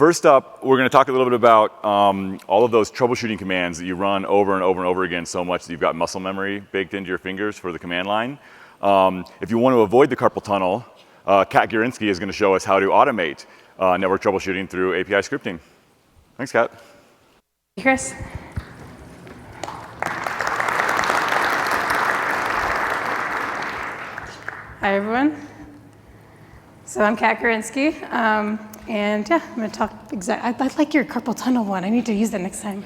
first up, we're going to talk a little bit about all of those troubleshooting commands that you run over and over and over again so much that you've got muscle memory baked into your fingers for the command line. If you want to avoid the carpal tunnel, Kat Gurinsky is going to show us how to automate network troubleshooting through API scripting. Thanks, Kat. Hey, Chris. Hi, everyone. So I'm Kat Gurinsky, and yeah, I'm going to talk I like your carpal tunnel one. I need to use that next time.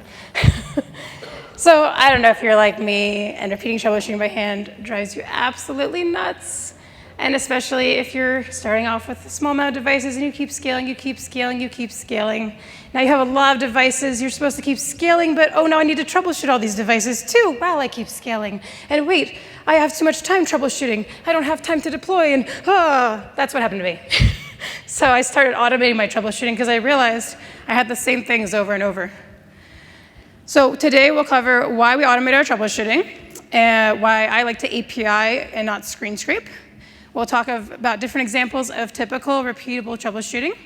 So I don't know if you're like me and repeating troubleshooting by hand drives you absolutely nuts. And especially if you're starting off with a small amount of devices and you keep scaling, you keep scaling, you keep scaling. Now you have a lot of devices, you're supposed to keep scaling, but oh no, I need to troubleshoot all these devices too while I keep scaling. And wait, I have too much time troubleshooting. I don't have time to deploy, and that's what happened to me. So I started automating my troubleshooting because I realized I had the same things over and over. So today we'll cover why we automate our troubleshooting, and why I like to API and not screen scrape. We'll talk about different examples of typical repeatable troubleshooting.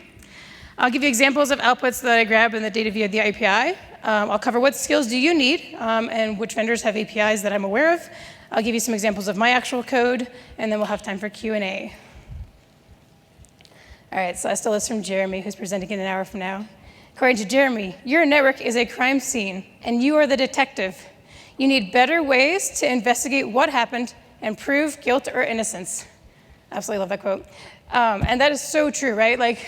I'll give you examples of outputs that I grab in the data via the API. I'll cover what skills do you need and which vendors have APIs that I'm aware of. I'll give you some examples of my actual code, and then we'll have time for Q&A. All right, so I stole this from Jeremy, who's presenting in an hour from now. According to Jeremy, your network is a crime scene, and you are the detective. You need better ways to investigate what happened and prove guilt or innocence. Absolutely love that quote. And that is so true, right? Like,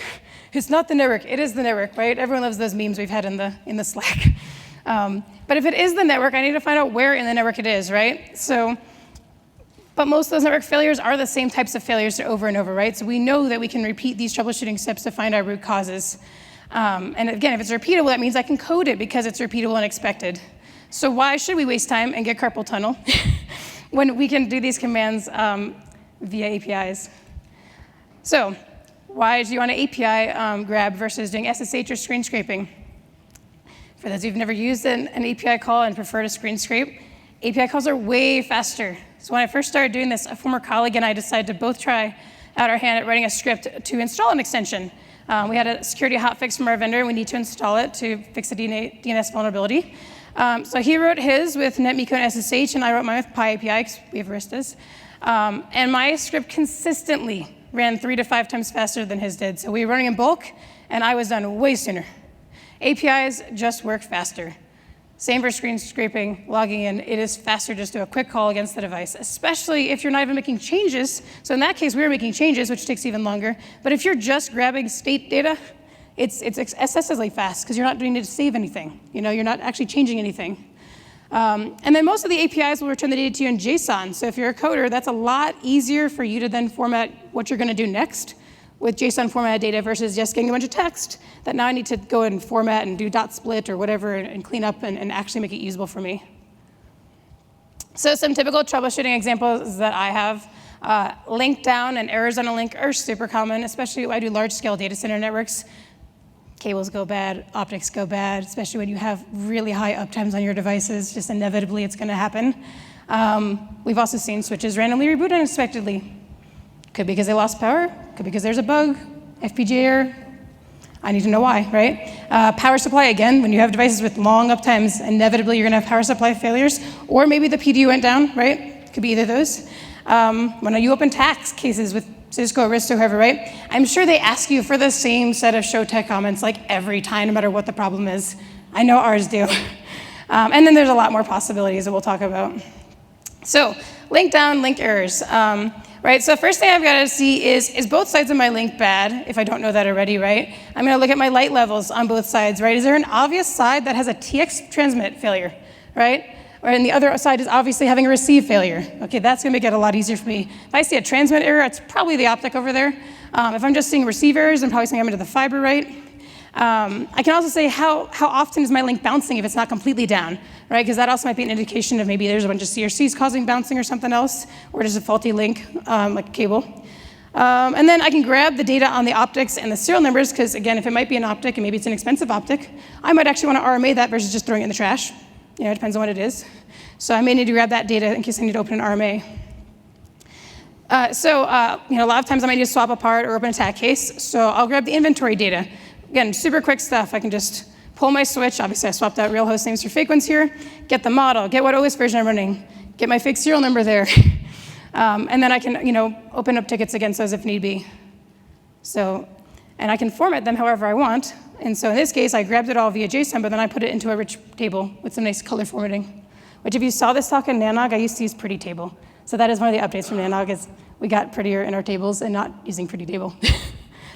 it's not the network, it is the network, right? Everyone loves those memes we've had in the Slack. But if it is the network, I need to find out where in the network it is, right? So, but most of those network failures are the same types of failures over and over, right? So we know that we can repeat these troubleshooting steps to find our root causes. And again, if it's repeatable, that means I can code it because it's repeatable and expected. So why should we waste time and get carpal tunnel when we can do these commands via APIs? So why do you want an API grab versus doing SSH or screen scraping? For those who've never used an API call and prefer to screen scrape, API calls are way faster. So when I first started doing this, a former colleague and I decided to both try out our hand at writing a script to install an extension. We had a security hotfix from our vendor, and we need to install it to fix a DNS vulnerability. So he wrote his with NetMiko and SSH, and I wrote mine with pyeapi because we have Aristas. And my script consistently ran 3 to 5 times faster than his did. So we were running in bulk, and I was done way sooner. APIs just work faster. Same for screen scraping, logging in. It is faster just to do a quick call against the device, especially if you're not even making changes. So in that case, we were making changes, which takes even longer. But if you're just grabbing state data, it's excessively fast because you're not doing it to save anything. You know, you're not actually changing anything. And then most of the APIs will return the data to you in JSON. So if you're a coder, that's a lot easier for you to then format what you're going to do next with JSON formatted data versus just getting a bunch of text that now I need to go and format and do dot split or whatever and clean up and actually make it usable for me. So some typical troubleshooting examples that I have. Link down and errors on a link are super common, especially when I do large scale data center networks. Cables go bad, optics go bad, especially when you have really high uptimes on your devices. Just inevitably, it's going to happen. We've also seen switches randomly reboot unexpectedly. Could be because they lost power, could be because there's a bug, FPGA error. I need to know why, right? Power supply, again, when you have devices with long uptimes, inevitably you're going to have power supply failures, or maybe the PD went down, right? Could be either of those. When you open Tac Cases with Cisco, Arista, whoever, right? I'm sure they ask you for the same set of show tech comments like every time, no matter what the problem is. I know ours do. And then there's a lot more possibilities that we'll talk about. So, link down, link errors. Right, so first thing I've got to see is both sides of my link bad, if I don't know that already, right? I'm going to look at my light levels on both sides, right? Is there an obvious side that has a TX transmit failure, right? Or and the other side is obviously having a receive failure. Okay, that's going to make it a lot easier for me. If I see a transmit error, it's probably the optic over there. If I'm just seeing receive errors, I'm probably saying I'm into the fiber, right? I can also say how often is my link bouncing if it's not completely down, right? Because that also might be an indication of maybe there's a bunch of CRCs causing bouncing or something else, or just a faulty link, like a cable. And then I can grab the data on the optics and the serial numbers, because again, if it might be an optic and maybe it's an expensive optic, I might actually want to RMA that versus just throwing it in the trash. You know, it depends on what it is. So I may need to grab that data in case I need to open an RMA. You know, a lot of times I might need to swap a part or open a Tac case, so I'll grab the inventory data. Again, super quick stuff. I can just pull my switch. Obviously, I swapped out real host names for fake ones here. Get the model, get what OS version I'm running, get my fake serial number there. And then I can, open up tickets against those if need be. So, and I can format them however I want. And so in this case, I grabbed it all via JSON, but then I put it into a rich table with some nice color formatting. Which if you saw this talk in Nanog, I used to use pretty table. So that is one of the updates from Nanog is we got prettier in our tables and not using pretty table.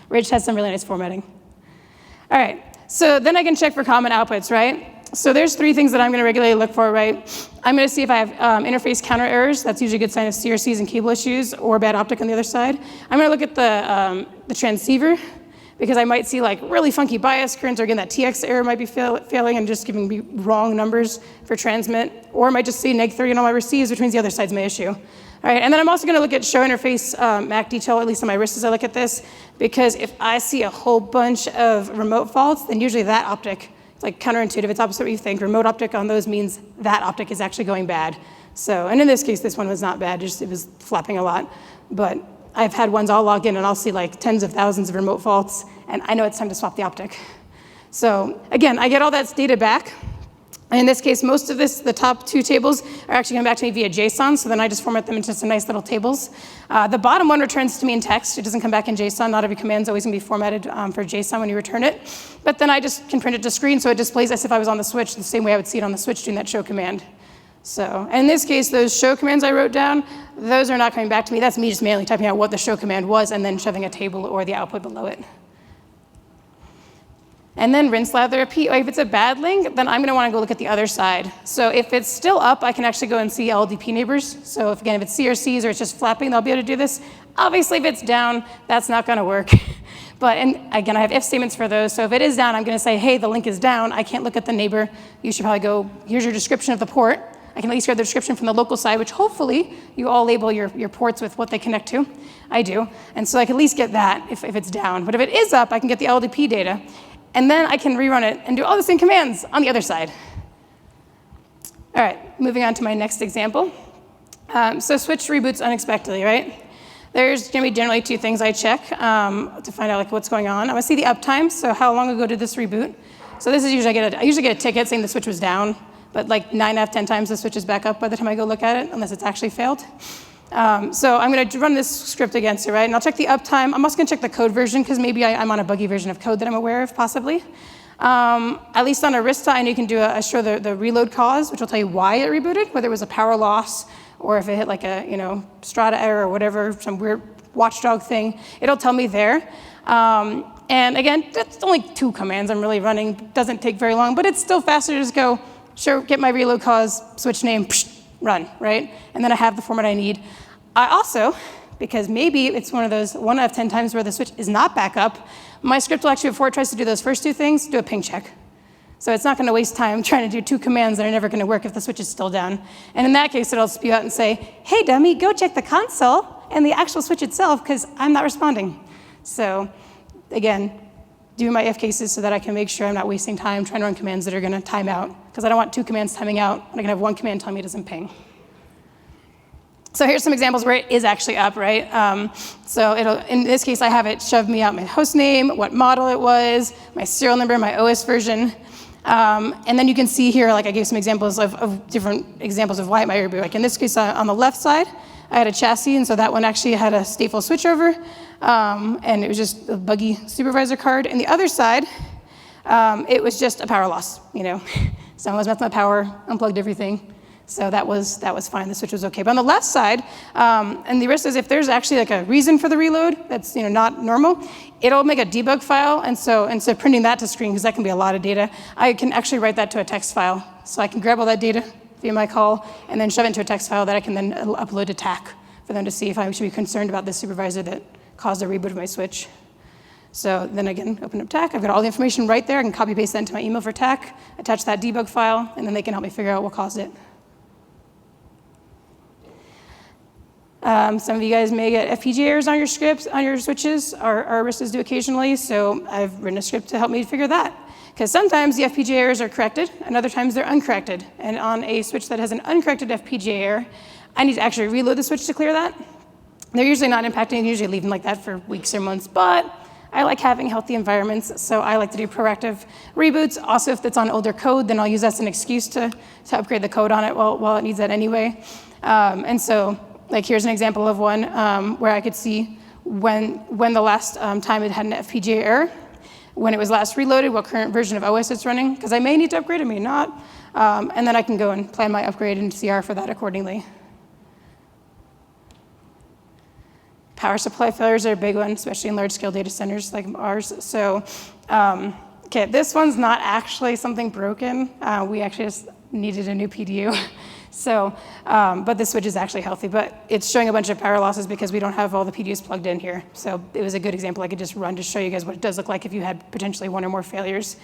Rich has some really nice formatting. All right, so then I can check for common outputs, right? So there's 3 things that I'm gonna regularly look for, right? I'm gonna see if I have interface counter errors. That's usually a good sign of CRCs and cable issues or bad optic on the other side. I'm gonna look at the transceiver because I might see like really funky bias currents, or again, that TX error might be failing and just giving me wrong numbers for transmit, or I might just see -30 on all my receives, which means the other side's my issue. All right, and then I'm also gonna look at show interface MAC detail, at least on my wrist as I look at this, because if I see a whole bunch of remote faults, then usually that optic, it's like counterintuitive, it's opposite what you think. Remote optic on those means that optic is actually going bad. So, and in this case, this one was not bad, just it was flapping a lot. But I've had ones I'll log in and I'll see like tens of thousands of remote faults, and I know it's time to swap the optic. So again, I get all that data back. And in this case, most of this, the top 2 tables, are actually coming back to me via JSON, so then I just format them into some nice little tables. The bottom one returns to me in text. It doesn't come back in JSON. Not every command is always going to be formatted for JSON when you return it. But then I just can print it to screen, so it displays as if I was on the switch, the same way I would see it on the switch doing that show command. So, and in this case, those show commands I wrote down, those are not coming back to me. That's me just manually typing out what the show command was and then shoving a table or the output below it. And then rinse lather repeat. If it's a bad link, then I'm going to want to go look at the other side. So if it's still up, I can actually go and see LDP neighbors. So if it's CRCs or it's just flapping, I'll be able to do this. Obviously, if it's down, that's not going to work. But, and again, I have if statements for those. So if it is down, I'm going to say, hey, the link is down. I can't look at the neighbor. You should probably go, here's your description of the port. I can at least grab the description from the local side, which hopefully you all label your ports with what they connect to. I do. And so I can at least get that if it's down. But if it is up, I can get the LDP data. And then I can rerun it and do all the same commands on the other side. All right, moving on to my next example. So switch reboots unexpectedly, right? There's gonna be generally 2 things I check to find out like what's going on. I wanna see the uptime, so how long ago did this reboot? So this is usually, I usually get a ticket saying the switch was down, but like 9 out of 10 times the switch is back up by the time I go look at it, unless it's actually failed. So I'm going to run this script against it, right? And I'll check the uptime. I'm also going to check the code version, because maybe I'm on a buggy version of code that I'm aware of, possibly. At least on Arista, I know you can do show the reload cause, which will tell you why it rebooted, whether it was a power loss, or if it hit like a strata error or whatever, some weird watchdog thing. It'll tell me there. And again, that's only 2 commands I'm really running. Doesn't take very long, but it's still faster to just go, sure, get my reload cause, switch name, psh, run, right? And then I have the format I need. I also, because maybe it's one of those 1 out of 10 times where the switch is not back up, my script will actually, before it tries to do those first 2 things, do a ping check. So it's not going to waste time trying to do 2 commands that are never going to work if the switch is still down. And in that case, it'll spew out and say, hey, dummy, go check the console and the actual switch itself, because I'm not responding. So again, do my if cases so that I can make sure I'm not wasting time trying to run commands that are going to time out, because I don't want 2 commands timing out, and I can have 1 command telling me it doesn't ping. So here's some examples where it is actually up, right? So in this case, I have it shove me out my host name, what model it was, my serial number, my OS version. And then you can see here, like I gave some examples of different examples of why it might reboot. Like in this case, on the left side, I had a chassis, and so that one actually had a stateful switchover, and it was just a buggy supervisor card. And the other side, it was just a power loss, Someone was messing with power, unplugged everything. So that was fine. The switch was okay. But on the left side, and the Arista is if there's actually like a reason for the reload that's not normal, it'll make a debug file. And so instead of printing that to screen, because that can be a lot of data, I can actually write that to a text file. So I can grab all that data via my call and then shove it into a text file that I can then upload to Tac for them to see if I should be concerned about this supervisor that caused a reboot of my switch. So then again, open up Tac. I've got all the information right there. I can copy paste that into my email for Tac, attach that debug file, and then they can help me figure out what caused it. Some of you guys may get FPGA errors on your scripts, on your switches. Our Aristas do occasionally, so I've written a script to help me figure that. Because sometimes the FPGA errors are corrected, and other times they're uncorrected. And on a switch that has an uncorrected FPGA error, I need to actually reload the switch to clear that. They're usually not impacting, usually leave them like that for weeks or months, but I like having healthy environments, so I like to do proactive reboots. Also, if it's on older code, then I'll use that as an excuse to upgrade the code on it while it needs that anyway. And so, like, here's an example of one where I could see when the last time it had an FPGA error, when it was last reloaded, what current version of OS it's running, because I may need to upgrade, I may not. And then I can go and plan my upgrade in CR for that accordingly. Power supply failures are a big one, especially in large-scale data centers like ours. So, okay, this one's not actually something broken. We actually just needed a new PDU. So, but the switch is actually healthy, but it's showing a bunch of power losses because we don't have all the PDUs plugged in here. So it was a good example I could just run to show you guys what it does look like if you had potentially one or more failures.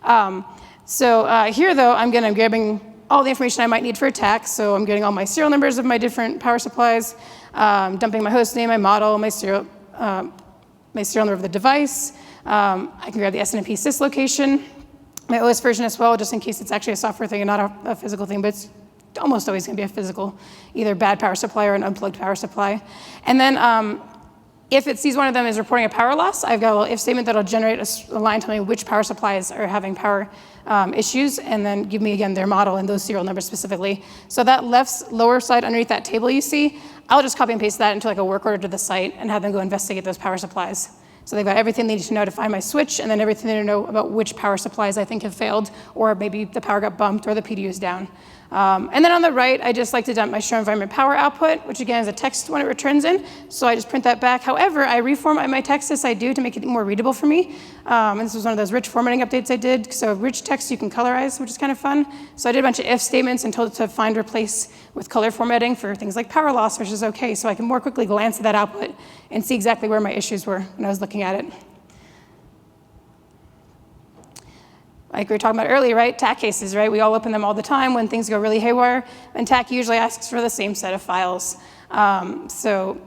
Here, though, I'm grabbing all the information I might need for a TAC. So I'm getting all my serial numbers of my different power supplies, dumping my host name, my model, my serial number of the device. I can grab the SNMP sys location, my OS version as well, just in case it's actually a software thing and not a physical thing, but it's almost always going to be a physical, either bad power supply or an unplugged power supply. And then if it sees one of them is reporting a power loss, I've got a little if statement that'll generate a line telling me which power supplies are having power issues, and then give me, again, their model and those serial numbers specifically. So that left lower side underneath that table you see, I'll just copy and paste that into like a work order to the site and have them go investigate those power supplies. So they've got everything they need to know to find my switch, and then everything they need to know about which power supplies I think have failed, or maybe the power got bumped or the PDU is down. And then on the right, I just like to dump my show environment power output, which again is a text when it returns in. So I just print that back. However, I reformat my text as I do to make it more readable for me. And this was one of those rich formatting updates I did. So rich text you can colorize, which is kind of fun. So I did a bunch of if statements and told it to find replace with color formatting for things like power loss, which is okay. So I can more quickly glance at that output and see exactly where my issues were when I was looking at it. Like we were talking about earlier, right? Tac cases, right? We all open them all the time when things go really haywire, and Tac usually asks for the same set of files. So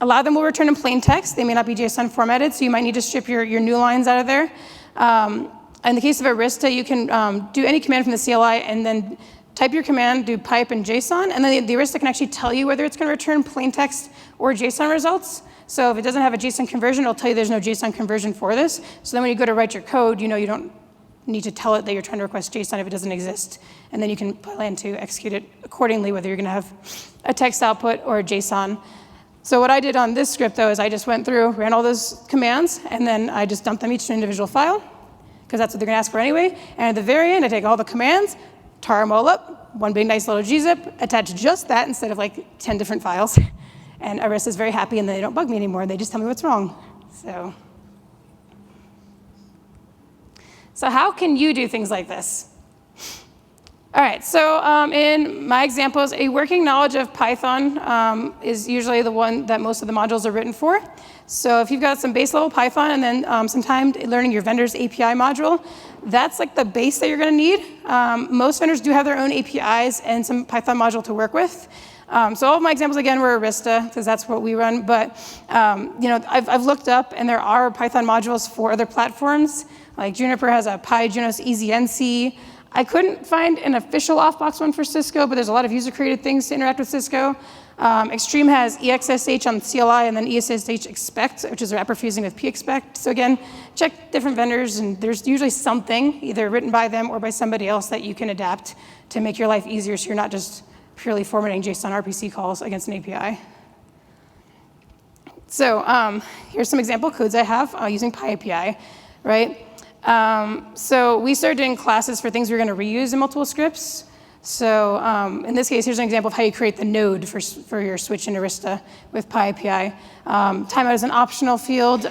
a lot of them will return in plain text. They may not be JSON formatted, so you might need to strip your new lines out of there. In the case of Arista, you can do any command from the CLI and then type your command, do pipe and JSON, and then the Arista can actually tell you whether it's going to return plain text or JSON results. So if it doesn't have a JSON conversion, it'll tell you there's no JSON conversion for this. So then when you go to write your code, you know you don't need to tell it that you're trying to request JSON if it doesn't exist. And then you can plan to execute it accordingly, whether you're going to have a text output or a JSON. So what I did on this script, though, is I just went through, ran all those commands, and then I just dumped them each to an individual file, because that's what they're going to ask for anyway. And at the very end, I take all the commands, tar them all up, one big nice little gzip, attach just that instead of like 10 different files. And Arista's very happy, and they don't bug me anymore. They just tell me what's wrong. So how can you do things like this? All right, so in my examples, a working knowledge of Python is usually the one that most of the modules are written for. So if you've got some base level Python and then some time learning your vendor's API module, that's like the base that you're going to need. Most vendors do have their own APIs and some Python module to work with. So all of my examples, again, were Arista, because that's what we run. But I've looked up, and there are Python modules for other platforms. Like Juniper has a PyJunos EasyNC. I couldn't find an official off-box one for Cisco, but there's a lot of user-created things to interact with Cisco. Extreme has EXSH on CLI, and then ESSH expect, which is a wrapper fusing with pexpect. So again, check different vendors, and there's usually something, either written by them or by somebody else, that you can adapt to make your life easier, so you're not just purely formatting JSON RPC calls against an API. So here's some example codes I have using pyeapi, right? So we started doing classes for things we're going to reuse in multiple scripts. So in this case, here's an example of how you create the node for your switch in Arista with pyeapi. Timeout is an optional field,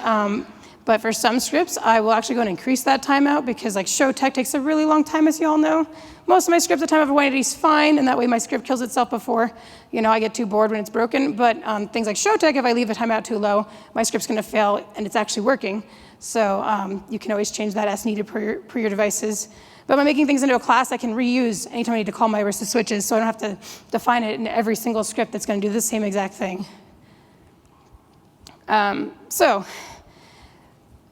but for some scripts, I will actually go and increase that timeout, because like show tech takes a really long time, as you all know. Most of my scripts, the time of 180 is fine, and that way my script kills itself before I get too bored when it's broken. But on things like show tech, if I leave the timeout too low, my script's going to fail, and it's actually working. So you can always change that as needed per your devices. But by making things into a class, I can reuse anytime I need to call my Arista switches, so I don't have to define it in every single script that's going to do the same exact thing. So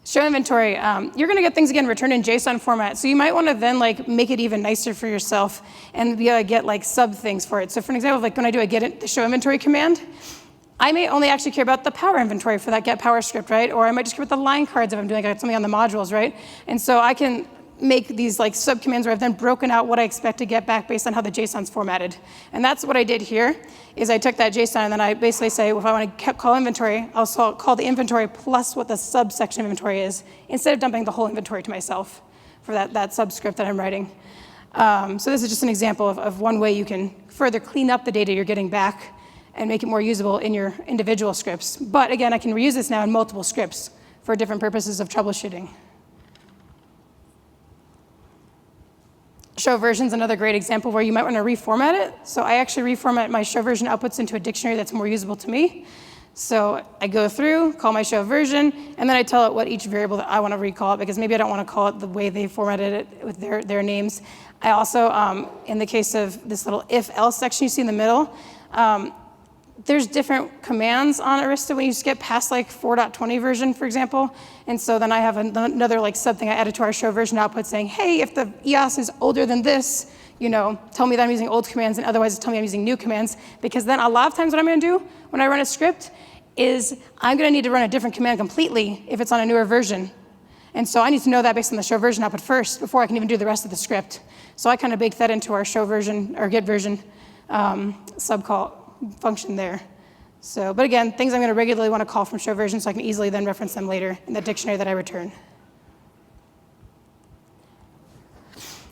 show inventory. You're going to get things, again, returned in JSON format. So you might want to then make it even nicer for yourself and be able to get sub things for it. So for an example, when I do a get the show inventory command, I may only actually care about the power inventory for that get power script, right? Or I might just care about the line cards if I'm doing something on the modules, right? And so I can make these like subcommands where I've then broken out what I expect to get back based on how the JSON's formatted. And that's what I did here, is I took that JSON and then I basically say, well, if I want to call inventory, I'll call the inventory plus what the subsection of inventory is, instead of dumping the whole inventory to myself for that subscript that I'm writing. So this is just an example of one way you can further clean up the data you're getting back and make it more usable in your individual scripts. But again, I can reuse this now in multiple scripts for different purposes of troubleshooting. Show version's another great example where you might want to reformat it. So I actually reformat my show version outputs into a dictionary that's more usable to me. So I go through, call my show version, and then I tell it what each variable that I want to recall it, because maybe I don't want to call it the way they formatted it with their names. I also, in the case of this little if-else section you see in the middle, there's different commands on Arista when you just get past like 4.20 version, for example. And so then I have another like sub thing I added to our show version output saying, hey, if the EOS is older than this, tell me that I'm using old commands, and otherwise tell me I'm using new commands. Because then a lot of times what I'm going to do when I run a script is I'm going to need to run a different command completely if it's on a newer version. And so I need to know that based on the show version output first before I can even do the rest of the script. So I kind of baked that into our show version or get version subcall function there. So, but again, things I'm going to regularly want to call from show version so I can easily then reference them later in the dictionary that I return.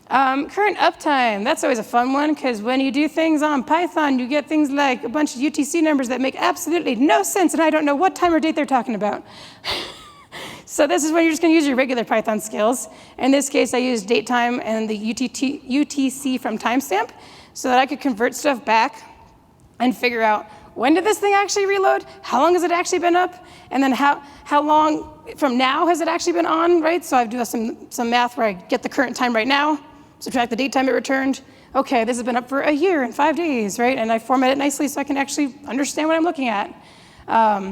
Current uptime, that's always a fun one, because when you do things on Python, you get things like a bunch of UTC numbers that make absolutely no sense, and I don't know what time or date they're talking about. So this is when you're just going to use your regular Python skills. In this case, I used datetime and the UTC from timestamp so that I could convert stuff back and figure out, when did this thing actually reload? How long has it actually been up? And then how long from now has it actually been on, right? So I do some math where I get the current time right now, subtract the date time it returned. Okay, this has been up for a year and 5 days, right? And I format it nicely so I can actually understand what I'm looking at.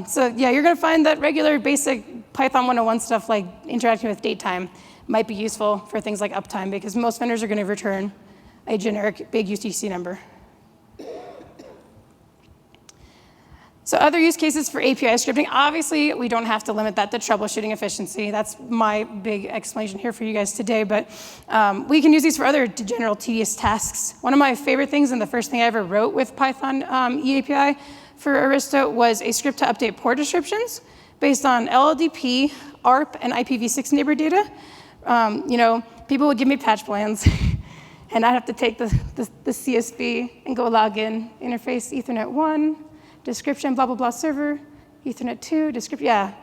So yeah, you're going to find that regular basic Python 101 stuff like interacting with date time might be useful for things like uptime, because most vendors are going to return a generic big UTC number. So other use cases for API scripting, obviously we don't have to limit that to troubleshooting efficiency. That's my big explanation here for you guys today, but we can use these for other general tedious tasks. One of my favorite things, and the first thing I ever wrote with Python eAPI for Arista, was a script to update port descriptions based on LLDP, ARP, and IPv6 neighbor data. People would give me patch plans, and I'd have to take the CSV and go log in, interface Ethernet 1, description, blah, blah, blah, server, Ethernet 2, description, yeah.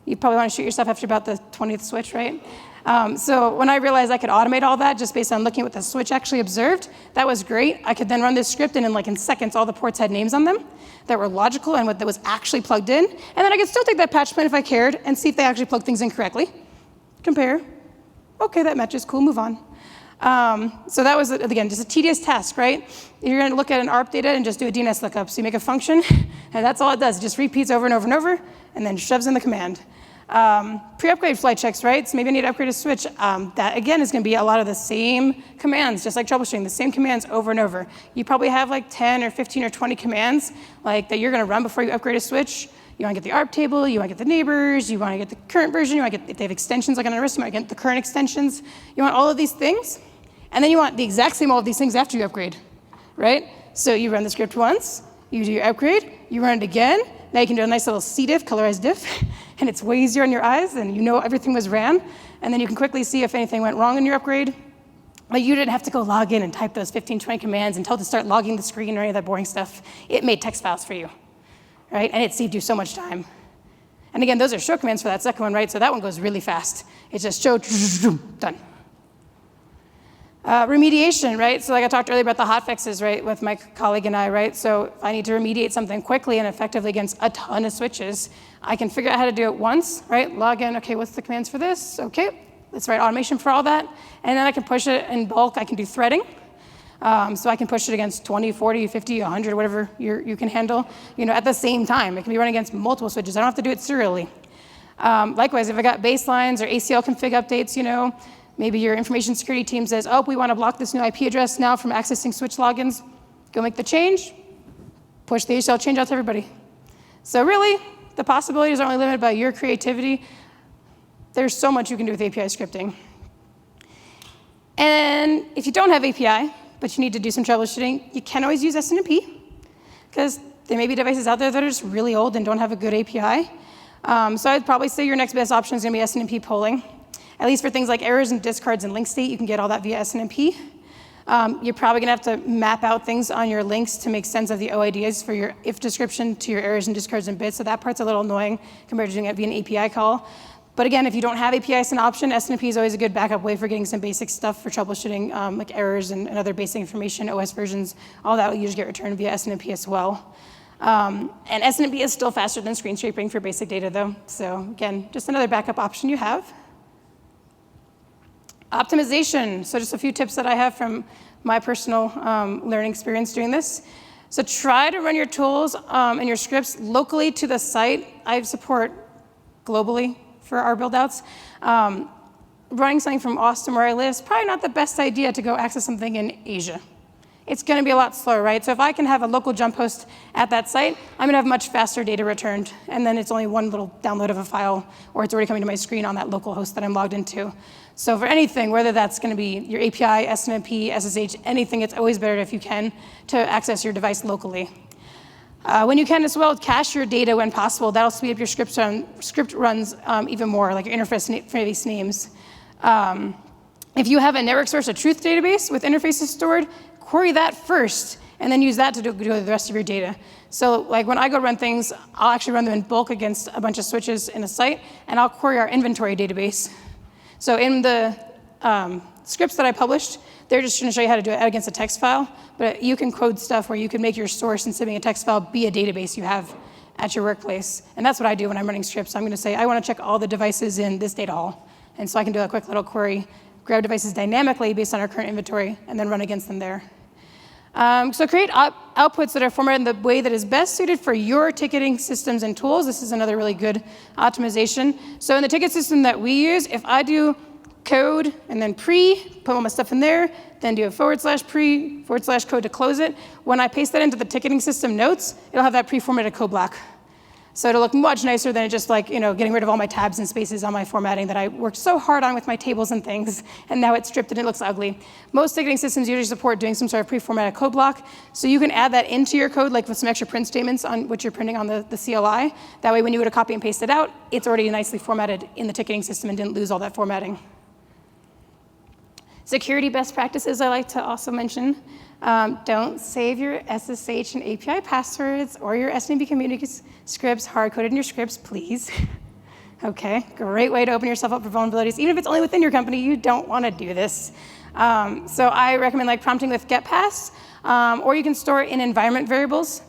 You probably want to shoot yourself after about the 20th switch, right? So when I realized I could automate all that just based on looking at what the switch actually observed, that was great. I could then run this script, and in seconds, all the ports had names on them that were logical and what that was actually plugged in. And then I could still take that patch plan if I cared and see if they actually plugged things in correctly. Compare. Okay, that matches, cool, move on. So that was, again, just a tedious task, right? You're going to look at an ARP data and just do a DNS lookup. So you make a function, and that's all it does. It just repeats over and over and over, and then shoves in the command. Pre-upgrade flight checks, right? So maybe I need to upgrade a switch. That, again, is going to be a lot of the same commands, just like troubleshooting, the same commands over and over. You probably have like 10 or 15 or 20 commands that you're going to run before you upgrade a switch. You want to get the ARP table, you want to get the neighbors, you want to get the current version, you want to get, if they have extensions like on Arista, you want to get the current extensions. You want all of these things, and then you want the exact same all of these things after you upgrade, right? So you run the script once, you do your upgrade, you run it again. Now you can do a nice little CDiff, colorized diff, and it's way easier on your eyes, and you know everything was ran, and then you can quickly see if anything went wrong in your upgrade. Like you didn't have to go log in and type those 15, 20 commands and tell it to start logging the screen or any of that boring stuff. It made text files for you, right? And it saved you so much time. And again, those are show commands for that second one, right? So that one goes really fast. It's just show, done. Remediation, right? So like I talked earlier about the hotfixes, right, with my colleague and I, right? So if I need to remediate something quickly and effectively against a ton of switches, I can figure out how to do it once, right? Log in, okay, what's the commands for this? Okay, let's write automation for all that. And then I can push it in bulk. I can do threading. So I can push it against 20, 40, 50, 100, whatever you can handle, at the same time. It can be run against multiple switches. I don't have to do it serially. Likewise, if I got baselines or ACL config updates, maybe your information security team says, oh, we want to block this new IP address now from accessing switch logins. Go make the change, push the ACL change out to everybody. So really, the possibilities are only limited by your creativity. There's so much you can do with API scripting. And if you don't have API, but you need to do some troubleshooting, you can always use SNMP, because there may be devices out there that are just really old and don't have a good API. So I'd probably say your next best option is going to be SNMP polling. At least for things like errors and discards and link state, you can get all that via SNMP. You're probably going to have to map out things on your links to make sense of the OIDs for your if description to your errors and discards and bits, so that part's a little annoying compared to doing it via an API call. But again, if you don't have API as an option, SNMP is always a good backup way for getting some basic stuff for troubleshooting, like errors and other basic information, OS versions, all that will usually get returned via SNMP as well. And SNMP is still faster than screen scraping for basic data, though. So again, just another backup option you have. Optimization. So just a few tips that I have from my personal learning experience doing this. So try to run your tools and your scripts locally to the site. I support globally for our build-outs. Running something from Austin, where I live, is probably not the best idea to go access something in Asia. It's going to be a lot slower, right? So if I can have a local jump host at that site, I'm going to have much faster data returned, and then it's only one little download of a file, or it's already coming to my screen on that local host that I'm logged into. So for anything, whether that's going to be your API, SNMP, SSH, anything, it's always better if you can to access your device locally. When you can as well, cache your data when possible. That'll speed up your script runs even more, like your interface names. If you have a network source of truth database with interfaces stored, query that first, and then use that to do the rest of your data. So like when I go run things, I'll actually run them in bulk against a bunch of switches in a site, and I'll query our inventory database. So in the scripts that I published, they're just going to show you how to do it against a text file, but you can code stuff where you can make your source instead of being a text file be a database you have at your workplace. And that's what I do when I'm running scripts. I'm going to say, I want to check all the devices in this data hall. And so I can do a quick little query, grab devices dynamically based on our current inventory, and then run against them there. So create outputs that are formatted in the way that is best suited for your ticketing systems and tools. This is another really good optimization. So in the ticket system that we use, if I do code and then put all my stuff in there, then do a /pre, /code to close it, when I paste that into the ticketing system notes, it'll have that pre-formatted code block. So it'll look much nicer than just like, getting rid of all my tabs and spaces on my formatting that I worked so hard on with my tables and things, and now it's stripped and it looks ugly. Most ticketing systems usually support doing some sort of pre-formatted code block, so you can add that into your code, like with some extra print statements on what you're printing on the CLI. That way when you go to copy and paste it out, it's already nicely formatted in the ticketing system and didn't lose all that formatting. Security best practices I like to also mention. Don't save your SSH and API passwords or your SNMP community scripts hard-coded in your scripts, please. Okay, great way to open yourself up for vulnerabilities. Even if it's only within your company, you don't want to do this. So I recommend prompting with getPass, or you can store it in environment variables.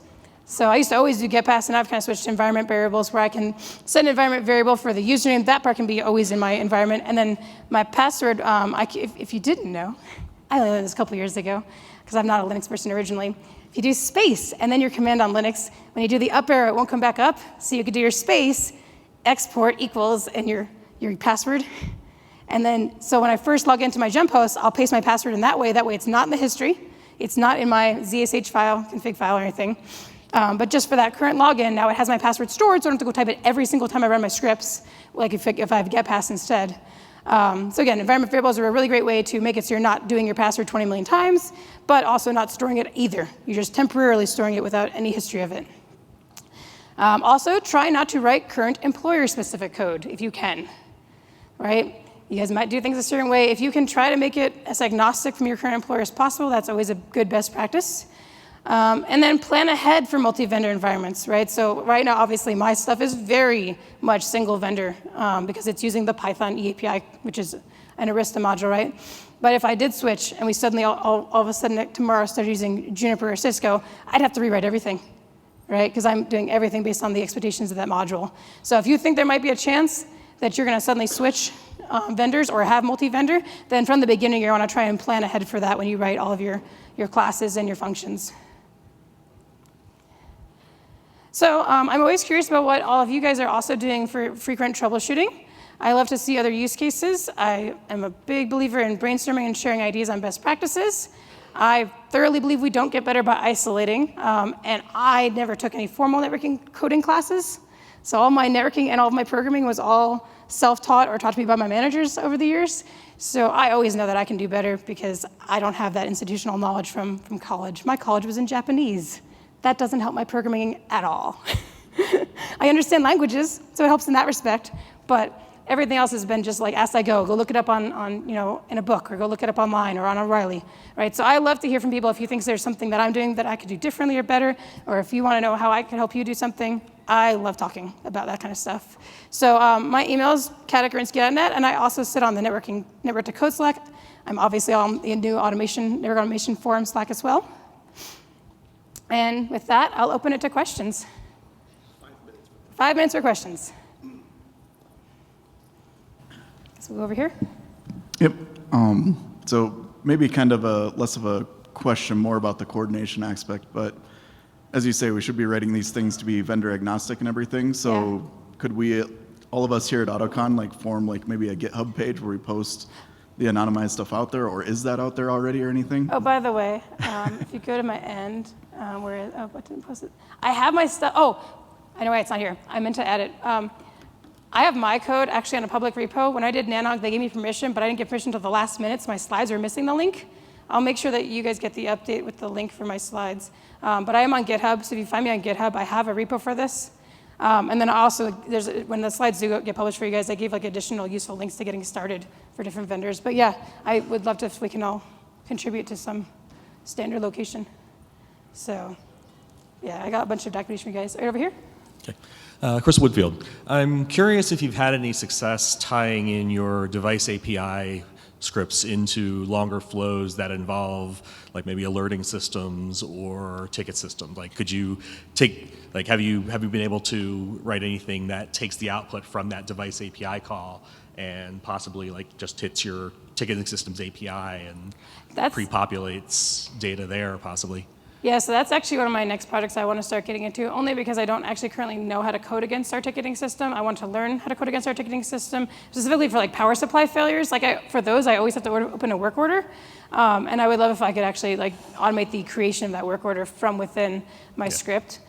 So I used to always do getPass, and I've kind of switched to environment variables where I can set an environment variable for the username. That part can be always in my environment. And then my password, if you didn't know, I only learned this a couple years ago because I'm not a Linux person originally. If you do space and then your command on Linux, when you do the up arrow, it won't come back up. So you could do your space, export equals, and your password. And then, so when I first log into my jump host, I'll paste my password in that way. That way it's not in the history. It's not in my ZSH file, config file, or anything. But just for that current login, now it has my password stored, so I don't have to go type it every single time I run my scripts, like if I have getPass instead. So again, environment variables are a really great way to make it so you're not doing your password 20 million times, but also not storing it either. You're just temporarily storing it without any history of it. Also, try not to write current employer-specific code if you can, right? You guys might do things a certain way. If you can try to make it as agnostic from your current employer as possible, that's always a good best practice. And then plan ahead for multi-vendor environments, right? So right now, obviously, my stuff is very much single vendor because it's using the Python eAPI, which is an Arista module, right? But if I did switch and we suddenly all of a sudden tomorrow started using Juniper or Cisco, I'd have to rewrite everything, right? Because I'm doing everything based on the expectations of that module. So if you think there might be a chance that you're going to suddenly switch vendors or have multi-vendor, then from the beginning, you want to try and plan ahead for that when you write all of your classes and your functions. So I'm always curious about what all of you guys are also doing for frequent troubleshooting. I love to see other use cases. I am a big believer in brainstorming and sharing ideas on best practices. I thoroughly believe we don't get better by isolating, and I never took any formal networking coding classes. So all my networking and all of my programming was all self-taught or taught to me by my managers over the years. So I always know that I can do better because I don't have that institutional knowledge from college. My college was in Japanese. That doesn't help my programming at all. I understand languages, so it helps in that respect, but everything else has been just like as I go look it up on in a book, or go look it up online or on O'Reilly, right? So I love to hear from people if you think there's something that I'm doing that I could do differently or better, or if you want to know how I can help you do something. I love talking about that kind of stuff. So my email is kat@gurinsky.net, and I also sit on the Network to Code Slack. I'm obviously on the new network automation forum Slack as well. And with that, I'll open it to questions. 5 minutes for questions. So we'll go over here. Yep. So maybe kind of less of a question, more about the coordination aspect, but as you say, we should be writing these things to be vendor agnostic and everything. So could we, all of us here at AutoCon, like form like maybe a GitHub page where we post the anonymized stuff out there, or is that out there already or anything? Oh, by the way, if you go to my end, I didn't post it. I have my stuff. Oh, I know why it's not here. I meant to add it. I have my code actually on a public repo. When I did Nanog, they gave me permission, but I didn't get permission until the last minute, so my slides are missing the link. I'll make sure that you guys get the update with the link for my slides. But I am on GitHub, so if you find me on GitHub, I have a repo for this. And then also, when the slides do get published for you guys, I gave like additional useful links to getting started for different vendors. But yeah, I would love to if we can all contribute to some standard location. So yeah, I got a bunch of documentation for you guys. Right over here. Okay. Chris Woodfield, I'm curious if you've had any success tying in your device API scripts into longer flows that involve like maybe alerting systems or ticket systems. Like could you take, like have you been able to write anything that takes the output from that device API call and possibly like just hits your ticketing systems API and pre-populates data there possibly? Yeah, so that's actually one of my next projects I want to start getting into, only because I don't actually currently know how to code against our ticketing system. I want to learn how to code against our ticketing system, specifically for like power supply failures. Like for those, I always have to open a work order. And I would love if I could actually like automate the creation of that work order from within my script.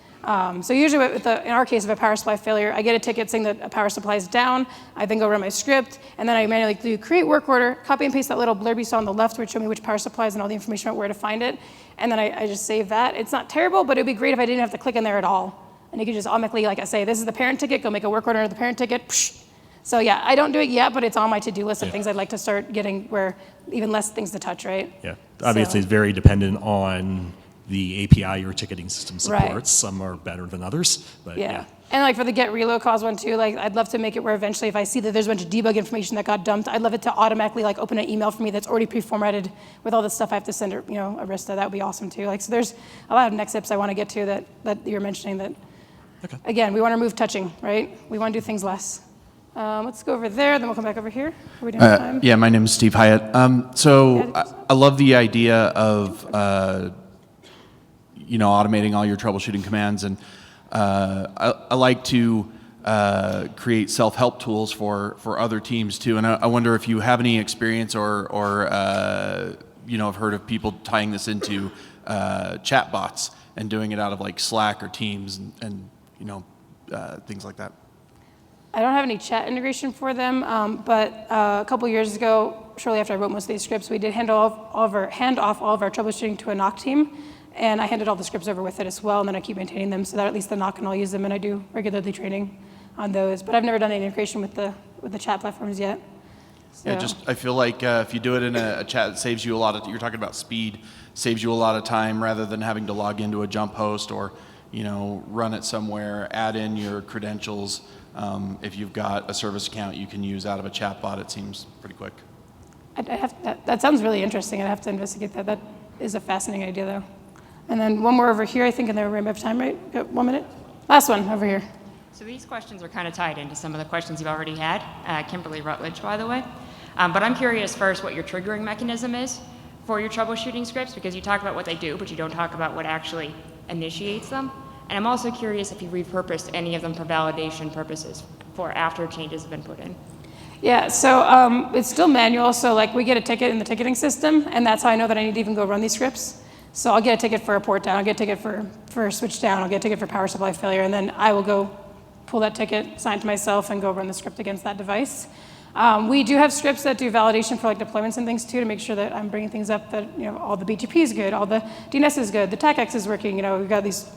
So usually in our case of a power supply failure, I get a ticket saying that a power supply is down. I then go run my script, and then I manually do create work order, copy and paste that little blurb you saw on the left where it showed me which power supplies and all the information about where to find it. And then I just save that. It's not terrible, but it'd be great if I didn't have to click in there at all. And you could just automatically, like I say, this is the parent ticket, go make a work order of the parent ticket. Psh. So yeah, I don't do it yet, but it's on my to-do list of things I'd like to start getting where even less things to touch, right? Yeah, obviously it's very dependent on the API your ticketing system supports. Right. Some are better than others, but yeah. And like for the get reload cause one too, like I'd love to make it where eventually if I see that there's a bunch of debug information that got dumped, I'd love it to automatically like open an email for me that's already pre-formatted with all the stuff I have to send, Arista. That would be awesome too. Like so there's a lot of next steps I want to get to that you're mentioning that, again, we want to remove touching, right? We want to do things less. Let's go over there, then we'll come back over here. Are we doing time? Yeah, my name is Steve Hyatt. I love the idea of automating all your troubleshooting commands, and I like to create self-help tools for other teams too. And I wonder if you have any experience or have heard of people tying this into chat bots and doing it out of like Slack or Teams and things like that. I don't have any chat integration for them, but a couple years ago, shortly after I wrote most of these scripts, we did hand off all of our troubleshooting to a NOC team, and I handed all the scripts over with it as well, and then I keep maintaining them so that at least the NOC can all use them, and I do regularly training on those. But I've never done any integration with the chat platforms yet. So. Yeah, I feel like if you do it in a chat, it saves you a lot of, you're talking about speed, saves you a lot of time rather than having to log into a jump host or, run it somewhere, add in your credentials. If you've got a service account you can use out of a chatbot, it seems pretty quick. That sounds really interesting. I'd have to investigate that. That is a fascinating idea, though. And then one more over here, I think, and then we're out of time, right? Got 1 minute? Last one, over here. So these questions are kind of tied into some of the questions you've already had. Kimberly Rutledge, by the way. But I'm curious first what your triggering mechanism is for your troubleshooting scripts, because you talk about what they do, but you don't talk about what actually initiates them. And I'm also curious if you repurposed any of them for validation purposes for after changes have been put in. Yeah, so it's still manual. So like we get a ticket in the ticketing system, and that's how I know that I need to even go run these scripts. So I'll get a ticket for a port down, I'll get a ticket for a switch down, I'll get a ticket for power supply failure, and then I will go pull that ticket, assign it to myself, and go run the script against that device. We do have scripts that do validation for like deployments and things too, to make sure that I'm bringing things up that, all the BGP is good, all the DNS is good, the Tac Cases is working, we've got these,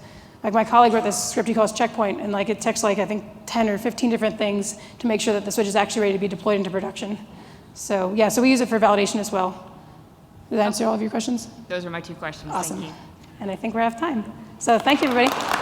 like my colleague wrote this script he calls checkpoint, and like it checks like I think 10 or 15 different things to make sure that the switch is actually ready to be deployed into production. So yeah, so we use it for validation as well. Did that answer all of your questions? Those are my 2 questions. Awesome. Thank you. And I think we're out of time. So thank you, everybody.